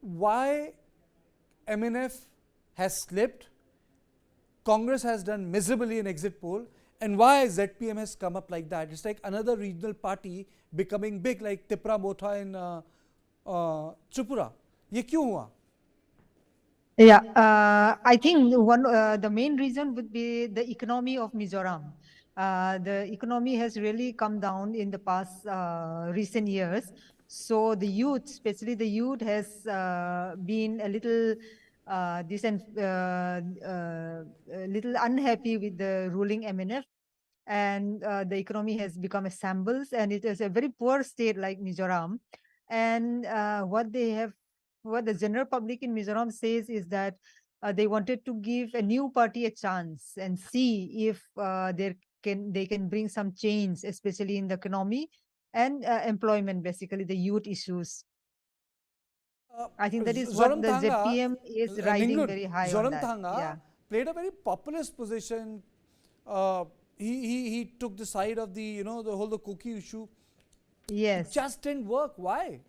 why MNF has slipped, Congress has done miserably in exit poll, and why ZPM has come up like that. It's like another regional party becoming big, like Tipra Motha in Tripura. ये क्यों हुआ? Yeah, I think the main reason would be the economy of Mizoram. The economy has really come down in the past recent years. So the youth, especially the youth, has been a little a little unhappy with the ruling MNF, and the economy has become a shambles, and it is a very poor state like Mizoram. And what the general public in Mizoram says is that they wanted to give a new party a chance and see if they can bring some change, especially in the economy and employment, basically the youth issues. I think that is what Zoram the Thanga, ZPM is riding Ningut, very high on Zoram that. Thanga Yeah. played a very populist position. He took the side of the the cookie issue. It Yes. just didn't work. Why?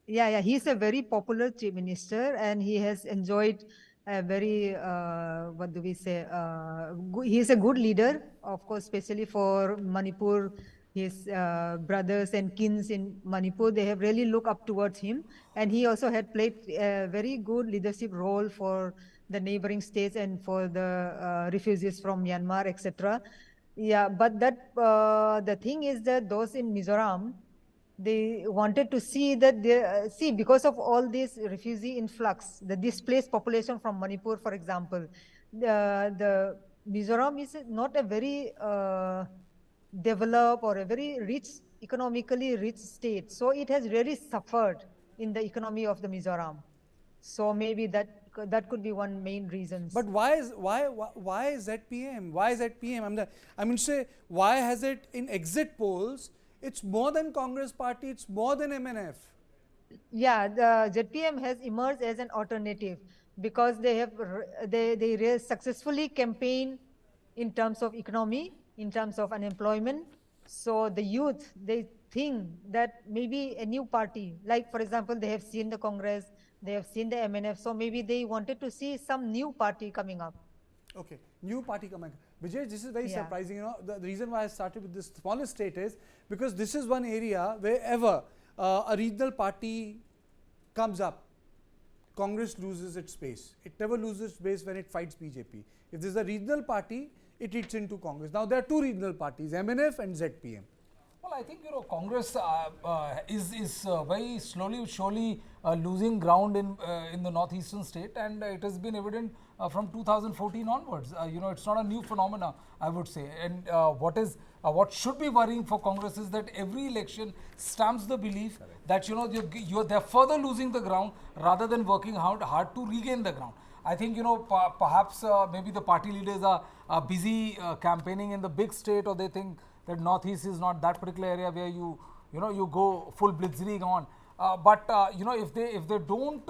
Yeah. He's a very popular chief minister, and he has enjoyed a very, what do we say? He's a good leader, of course, especially for Manipur. His brothers and kins in Manipur, they have really looked up towards him. And he also had played a very good leadership role for the neighboring states and for the refugees from Myanmar, etc. Yeah, but the thing is that those in Mizoram, they wanted to see that because of all this refugee influx, the displaced population from Manipur, for example, the Mizoram is not a very developed or a very rich, economically rich state. So it has really suffered in the economy of the Mizoram. So maybe that could be one main reason. But why is ZPM? Why is ZPM? I mean, say why has it in exit polls? It's more than Congress party. It's more than MNF. Yeah, the ZPM has emerged as an alternative because they successfully campaign in terms of economy, in terms of unemployment. So the youth, they think that maybe a new party, like for example, they have seen the Congress, they have seen the MNF, so maybe they wanted to see some new party coming up. Okay, new party coming. Vijay, this is very Yeah. surprising. The reason why I started with this smallest state is because this is one area wherever a regional party comes up, Congress loses its space. It never loses space when it fights BJP. If there's a regional party, it eats into Congress. Now there are two regional parties, MNF and ZPM. Well, I think Congress is very slowly, surely losing ground in the northeastern state, and it has been evident from 2014 onwards. It's not a new phenomena, I would say. And what should be worrying for Congress is that every election stamps the belief that they're further losing the ground rather than working hard to regain the ground. I think perhaps maybe the party leaders are busy campaigning in the big state, or they think that northeast is not that particular area where you go full blitzkrieg on. But if they don't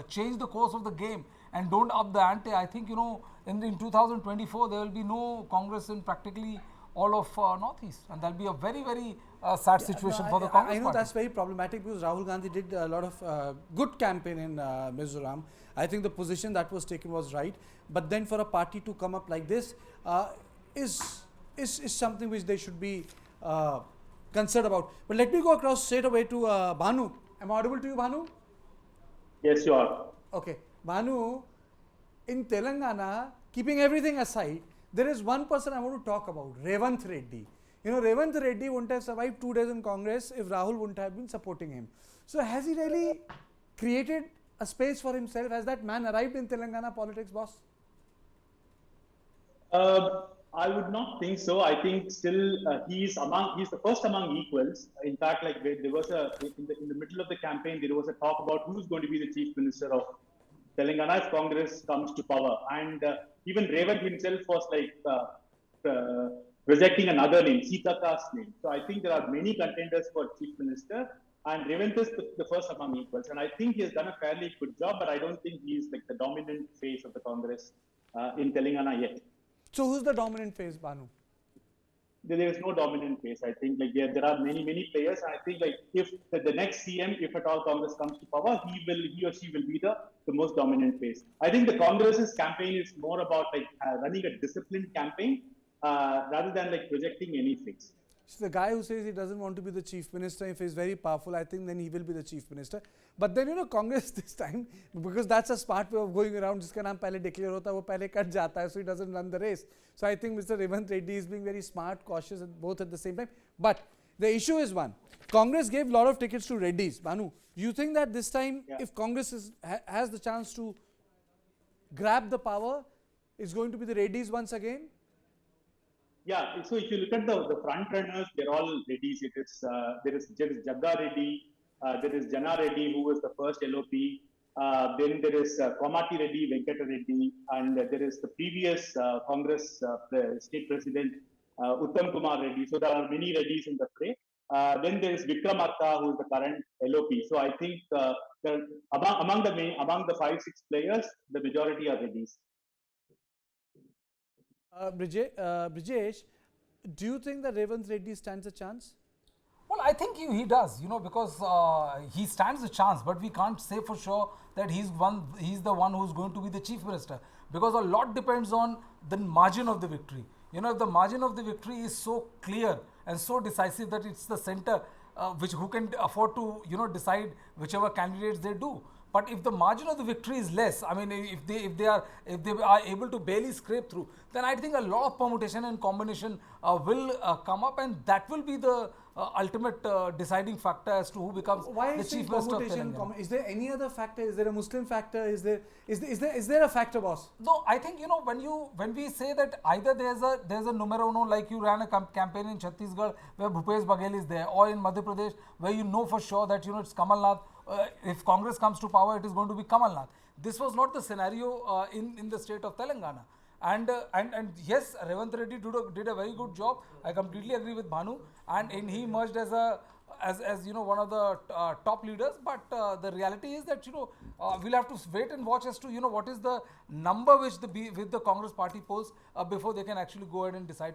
change the course of the game and don't up the ante, I think in 2024 there will be no Congress in practically all of northeast, and that'll be a very very sad situation for the Congress I know party. that's very problematic because Rahul Gandhi did a lot of good campaign in Mizoram. I think the position that was taken was right, but then for a party to come up like this is something which they should be concerned about. But let me go across straight away to Bhanu. Am I audible to you, Bhanu? Yes, you are. Okay. Bhanu, in Telangana, keeping everything aside, there is one person I want to talk about, Revanth Reddy. Revanth Reddy wouldn't have survived 2 days in Congress if Rahul wouldn't have been supporting him. So has he really created a space for himself? Has that man arrived in Telangana politics, boss? I would not think so. I think still he's the first among equals. In fact, like there was in the middle of the campaign, there was a talk about who's going to be the chief minister of Telangana if Congress comes to power. And even Revanth himself was like projecting another name, Sitaka's name. So I think there are many contenders for chief minister, and Revanth is the first among equals. And I think he has done a fairly good job, but I don't think he's like the dominant face of the Congress in Telangana yet. So who's the dominant face, Bhanu? there is no dominant face. I think like there are many players. And I think like if the next CM, if at all Congress comes to power, he or she will be the most dominant face. I think the Congress's campaign is more about like running a disciplined campaign rather than like projecting any fix. So the guy who says he doesn't want to be the chief minister, if he's very powerful, I think then he will be the chief minister. But then Congress this time, because that's a smart way of going around, जिसका नाम पहले declare होता है वो पहले cut जाता है, so he doesn't run the race. So I think Mr. Revant Reddy is being very smart, cautious, both at the same time. But the issue is one: Congress gave a lot of tickets to Reddys. Banu, you think that this time, if Congress has the chance to grab the power, it's going to be the Reddys once again? Yeah, so if you look at the front runners, they're all Reddys. There is Jagga Reddy, there is Jana Reddy, who was the first LOP. Then there is Komati Reddy, Venkata Reddy, and there is the previous Congress state president, Uttam Kumar Reddy. So there are many Reddys in the fray. Then there is Vikramarka, who is the current LOP. So I think among the 5-6 players, the majority are Reddys. Brijesh, do you think that Revant Reddy stands a chance? Well, I think he does, because he stands a chance, but we can't say for sure that he's the one who's going to be the chief minister, because a lot depends on the margin of the victory. If the margin of the victory is so clear and so decisive that it's the center who can afford to decide whichever candidates they do. But if the margin of the victory is less, I mean, if they are able to barely scrape through, then I think a lot of permutation and combination will come up, and that will be the ultimate deciding factor as to who becomes the chief minister of Telangana. Is there any other factor? Is there a Muslim factor? Is there a factor, boss? No, I think when we say that either there's a numero uno, like you ran a campaign in Chhattisgarh where Bhupesh Baghel is there, or in Madhya Pradesh where for sure that it's Kamal Nath. If Congress comes to power, it is going to be Kamal Nath. This was not the scenario in the state of Telangana. And yes, Revant Reddy did a very good job. I completely agree with Bhanu, and he emerged as one of the top leaders. But the reality is that we'll have to wait and watch as to what is the number which the Congress party polls before they can actually go ahead and decide